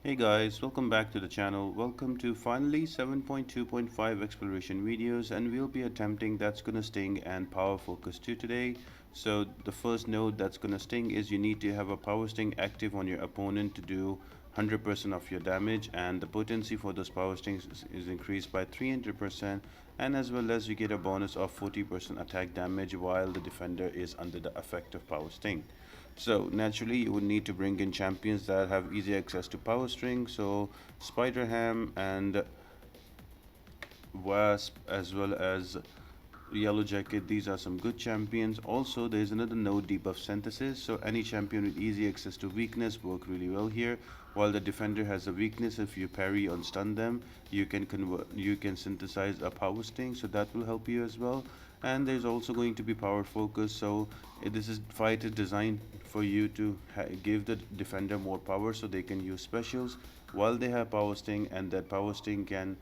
Hey guys, welcome back to the channel. Welcome to finally 7.2.5 exploration videos, and we'll be attempting That's Gonna Sting and Power Focus 2 today. So the first note that's gonna sting is you need to have a power sting active on your opponent to do 100% of your damage, and the potency for those power stings is increased by 300%, and as well as you get a bonus of 40% attack damage while the defender is under the effect of power sting. So naturally you would need to bring in champions that have easy access to power string. So Spider Ham and Wasp as well as Yellow Jacket, these are some good champions. Also there is another node, debuff synthesis, so any champion with easy access to weakness work really well here. While the defender has a weakness, if you parry or stun them, you can synthesize a power sting, so that will help you as well. And there's also going to be power focus, so this is fight is designed for you to give the defender more power so they can use specials while they have power sting, and that power sting can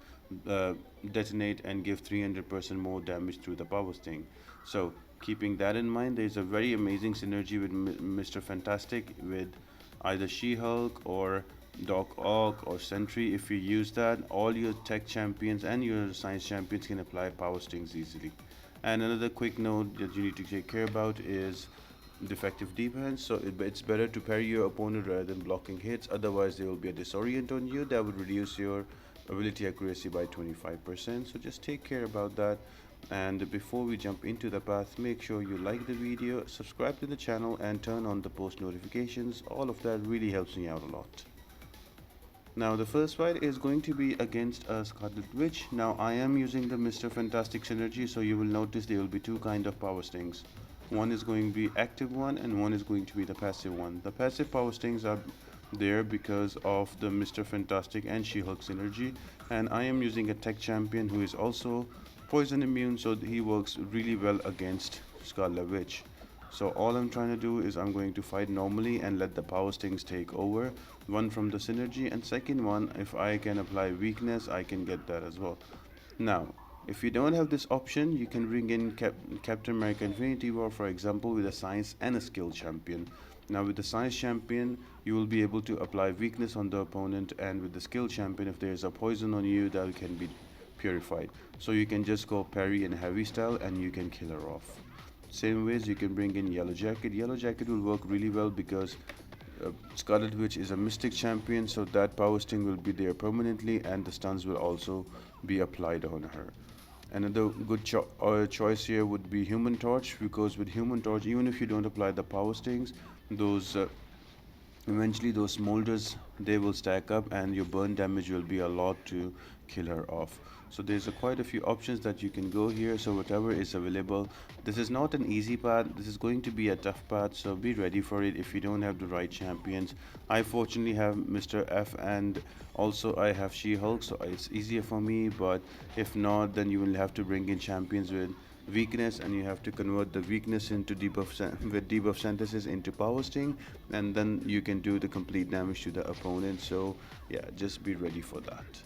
uh, detonate and give 300% more damage through the power sting. So keeping that in mind, there's a very amazing synergy with Mr. Fantastic with either She-Hulk or Doc Ock or Sentry. If you use that, all your tech champions and your science champions can apply power stings easily. And another quick note that you need to take care about is defective defense. So it's better to parry your opponent rather than blocking hits, otherwise there will be a disorient on you that would reduce your ability accuracy by 25%. So just take care about that. And before we jump into the path, make sure you like the video, subscribe to the channel, and turn on the post notifications. All of that really helps me out a lot. Now the first fight is going to be against a Scarlet Witch. Now I am using the Mr. Fantastic synergy, so you will notice there will be two kind of power stings. One is going to be active one and one is going to be the passive one. The passive power stings are there because of the Mr. Fantastic and She-Hulk synergy, and I am using a tech champion who is also poison immune, so he works really well against Scarlet Witch. So all I'm trying to do is I'm going to fight normally and let the power stings take over. One from the synergy, and second one, if I can apply weakness, I can get that as well. Now, if you don't have this option, you can bring in Captain America Infinity War, for example, with a science and a skill champion. Now with the science champion, you will be able to apply weakness on the opponent, and with the skill champion, if there is a poison on you, that can be purified. So you can just go parry in heavy style and you can kill her off. Same ways you can bring in Yellow Jacket. Yellow Jacket will work really well because Scarlet Witch is a mystic champion, so that power sting will be there permanently and the stuns will also be applied on her. Another good choice here would be Human Torch, because with Human Torch, even if you don't apply the power stings, those eventually those smolders, they will stack up and your burn damage will be a lot to kill her off. So there's quite a few options that you can go here, so whatever is available. This is not an easy path, this is going to be a tough path, so be ready for it if you don't have the right champions. I fortunately have Mr. F, and also I have She-Hulk, so it's easier for me, but if not, then you will have to bring in champions with weakness, and you have to convert the weakness into with debuff synthesis into power sting, and then you can do the complete damage to the opponent. So yeah, just be ready for that.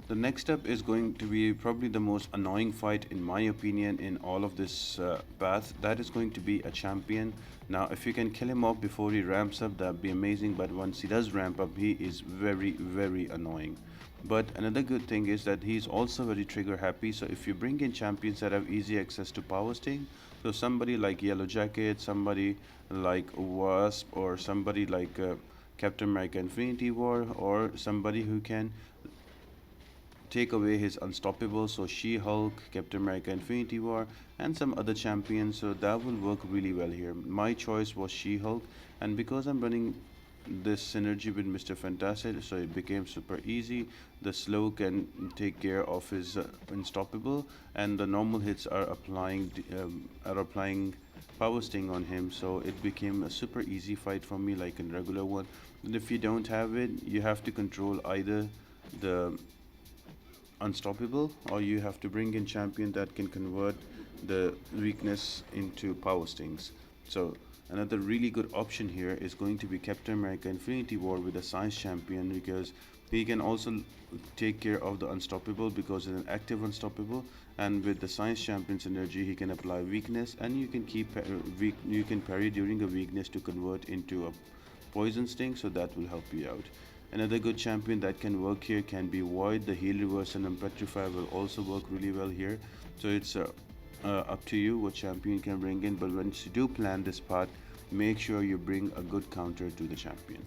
The next step is going to be probably the most annoying fight in my opinion in all of this path. That is going to be a champion. Now if you can kill him off before he ramps up, that'd be amazing, but once he does ramp up, he is very annoying. But another good thing is that he's also very trigger happy, so if you bring in champions that have easy access to power sting, so somebody like Yellow Jacket, somebody like Wasp, or somebody like Captain America Infinity War, or somebody who can take away his unstoppable, so She-Hulk, Captain America Infinity War, and some other champions, so that will work really well here. My choice was She-Hulk, and because I'm running this synergy with Mr. Fantastic, so it became super easy. The slow can take care of his unstoppable, and the normal hits are applying power sting on him, so it became a super easy fight for me like a regular one. And if you don't have it, you have to control either the unstoppable, or you have to bring in champion that can convert the weakness into power stings. So another really good option here is going to be Captain America Infinity War with a science champion, because he can also take care of the unstoppable because it's an active unstoppable, and with the science champion's energy he can apply weakness, and you can you can parry during a weakness to convert into a poison sting, so that will help you out. Another good champion that can work here can be Void. The heal reverse and petrify will also work really well here. So it's up to you what champion you can bring in, but once you do plan this part, make sure you bring a good counter to the champion.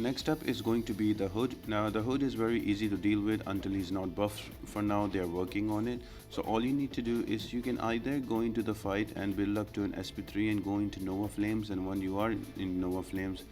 Next up is going to be the Hood. Now the Hood is very easy to deal with until he's not buffed. For now they are working on it. So all you need to do is you can either go into the fight and build up to an SP3 and go into Nova Flames, and when you are in Nova Flames,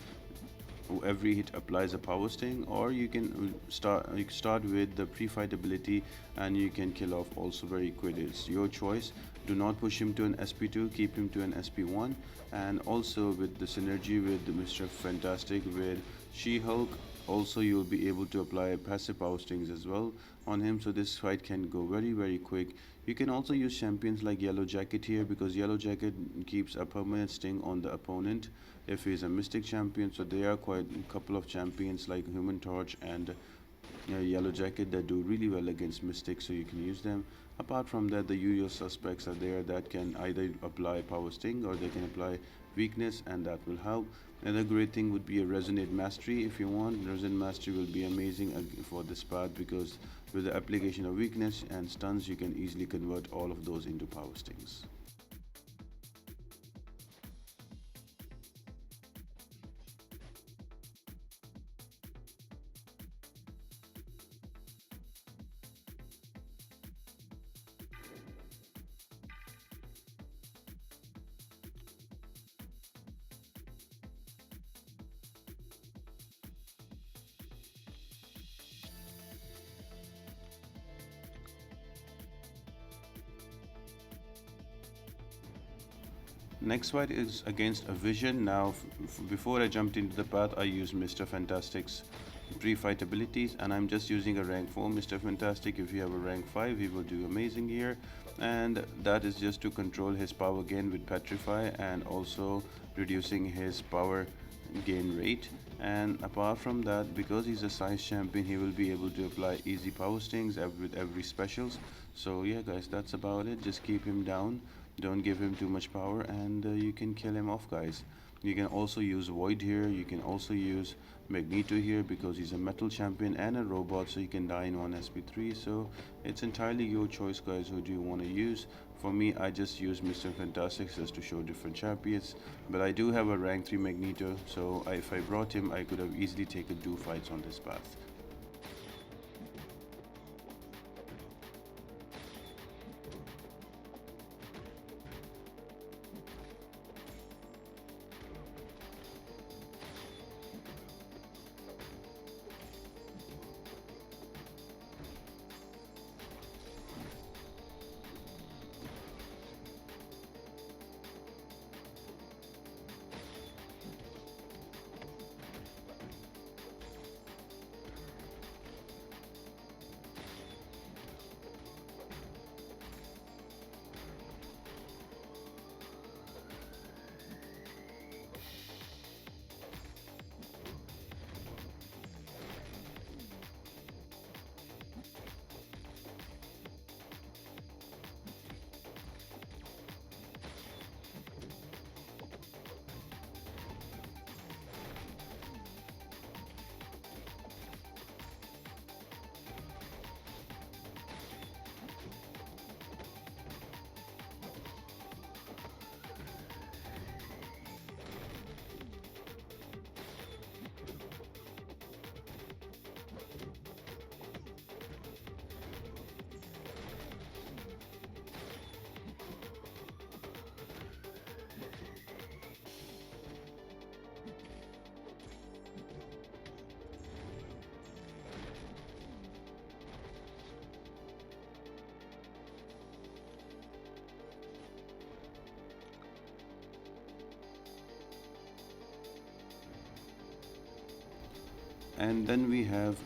every hit applies a power sting, or you can start with the pre-fight ability and you can kill off also very quick. It's your choice. Do not push him to an SP2, keep him to an SP1. And also with the synergy with Mr. Fantastic with She-Hulk, also you'll be able to apply passive power stings as well on him, so this fight can go very quick. You can also use champions like Yellow Jacket here, because Yellow Jacket keeps a permanent sting on the opponent if he's a Mystic champion. So there are quite a couple of champions like Human Torch and Yellow Jacket that do really well against Mystic, so you can use them. Apart from that, the usual suspects are there that can either apply power sting or they can apply weakness, and that will help. Another great thing would be a Resonate Mastery if you want. Resonate Mastery will be amazing for this part, because with the application of weakness and stuns, you can easily convert all of those into power stings. Next fight is against a Vision. Now, before I jumped into the path, I used Mr. Fantastic's pre-fight abilities, and I'm just using a rank 4 Mr. Fantastic. If you have a rank 5, he will do amazing here, and that is just to control his power gain with Petrify and also reducing his power gain rate. And apart from that, because he's a science champion, he will be able to apply easy power stings with every specials. So yeah guys, that's about it. Just keep him down, don't give him too much power, and you can kill him off, guys. You can also use Void here. You can also use Magneto here, because he's a metal champion and a robot, so you can die in one SP3. So it's entirely your choice, guys. Who do you want to use? For me, I just use Mr. Fantastic just to show different champions, but I do have a rank 3 Magneto, so if I brought him, I could have easily taken 2 fights on this path. And then we have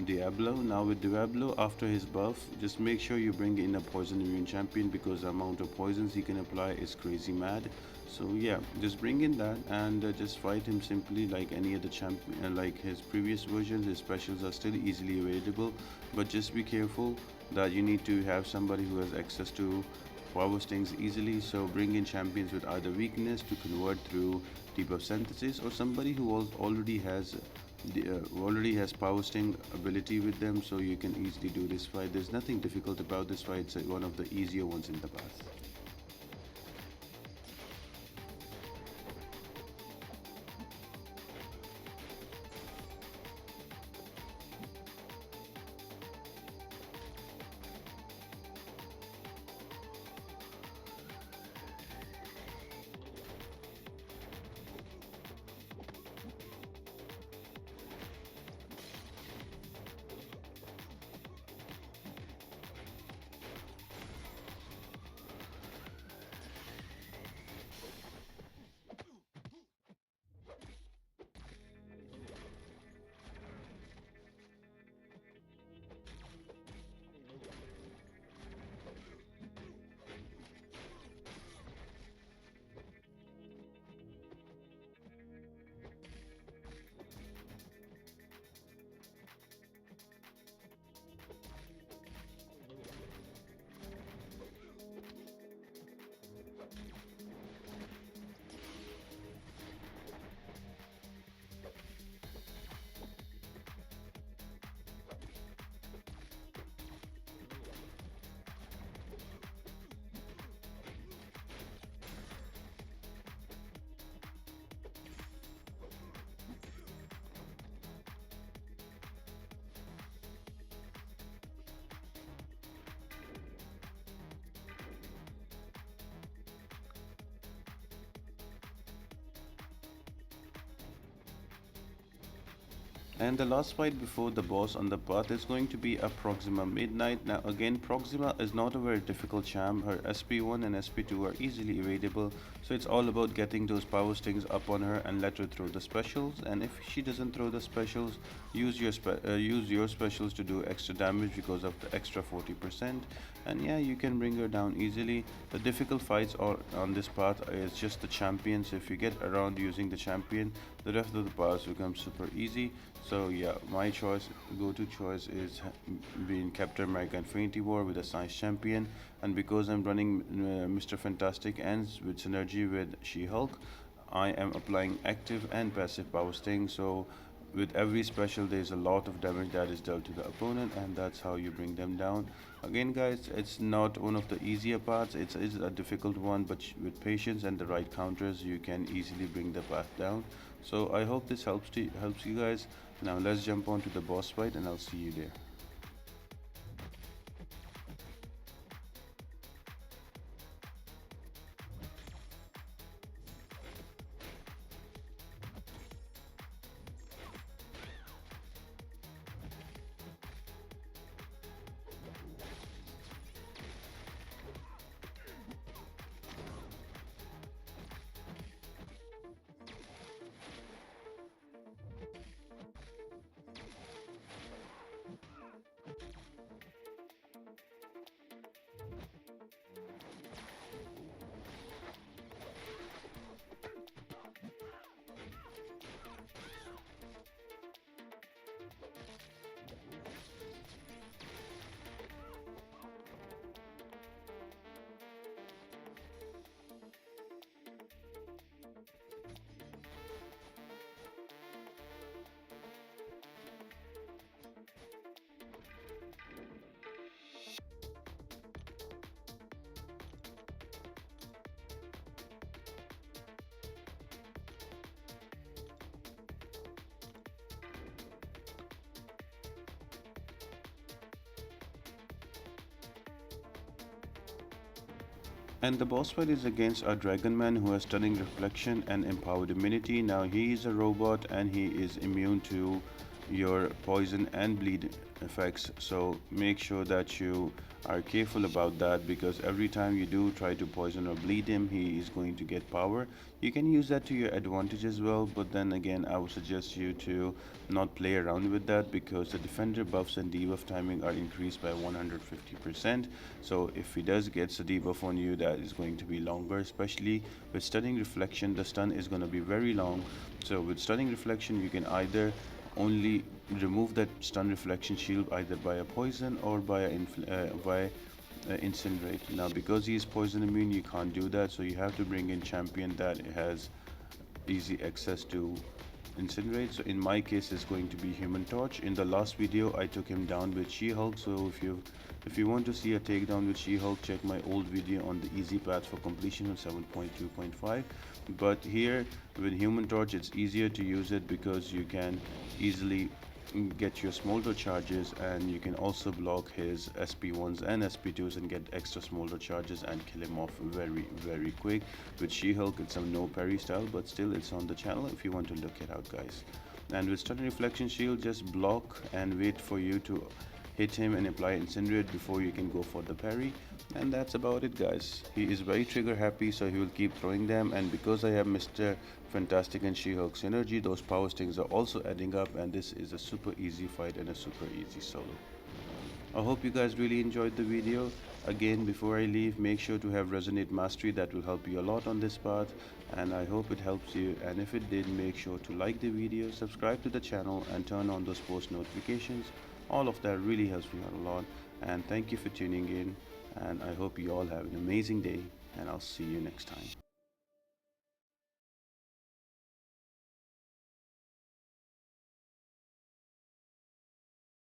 Diablo. Now with Diablo, after his buff, just make sure you bring in a poison immune champion because the amount of poisons he can apply is crazy mad. So yeah, just bring in that and just fight him simply like any other champion, like his previous versions. His specials are still easily available, but just be careful that you need to have somebody who has access to power stings easily. So bring in champions with either weakness to convert through debuff synthesis, or somebody who already has power sting ability with them, so you can easily do this fight. There's nothing difficult about this fight. It's one of the easier ones in the past. And the last fight before the boss on the path is going to be a Proxima Midnight. Now again, Proxima is not a very difficult champ. Her SP1 and SP2 are easily evadable. So it's all about getting those power stings up on her and let her throw the specials. And if she doesn't throw the specials, use your specials to do extra damage because of the extra 40%. And yeah, you can bring her down easily. The difficult fights on this path is just the champions. If you get around using the champion, the rest of the paths become super easy. So yeah, my go-to choice is being Captain America Infinity War with a science champion, and because I'm running Mr. Fantastic and with synergy with She-Hulk, I am applying active and passive power sting. So with every special, there's a lot of damage that is dealt to the opponent, and that's how you bring them down. Again, guys, it's not one of the easier parts. It's a difficult one, but with patience and the right counters, you can easily bring the path down. So I hope this helps you guys. Now let's jump on to the boss fight, and I'll see you there. And the boss fight is against a dragon man who has stunning reflection and empowered immunity. Now he is a robot and he is immune to your poison and bleed effects, so make sure that you are careful about that, because every time you do try to poison or bleed him, he is going to get power. You can use that to your advantage as well, but then again I would suggest you to not play around with that, because the defender buffs and debuff timing are increased by 150%. So if he does gets a debuff on you, that is going to be longer, especially with stunning reflection. The stun is going to be very long, so with stunning reflection you can either only remove that stun reflection shield either by a poison or by incinerate. Now because he is poison immune, you can't do that, so you have to bring in champion that has easy access to incinerate. So in my case it's going to be Human Torch. In the last video I took him down with She-Hulk, so if you want to see a takedown with She-Hulk, check my old video on the easy path for completion of 7.2.5. but here with Human Torch it's easier to use it because you can easily get your smolder charges, and you can also block his SP1s and SP2s and get extra smolder charges and kill him off very quick. With She-Hulk it's a no parry style, but still it's on the channel if you want to look it out, guys. And with stunning reflection shield, just block and wait for you to hit him and apply incinerate before you can go for the parry. And that's about it, guys. He is very trigger happy, so he will keep throwing them, and because I have Mr. Fantastic and She-Hulk synergy, those power stings are also adding up, and this is a super easy fight and a super easy solo. I hope you guys really enjoyed the video. Again, before I leave, make sure to have Resonate Mastery. That will help you a lot on this path, and I hope it helps you. And if it did, make sure to like the video, subscribe to the channel, and turn on those post notifications. All of that really helps me out a lot, and thank you for tuning in, and I hope you all have an amazing day, and I'll see you next time.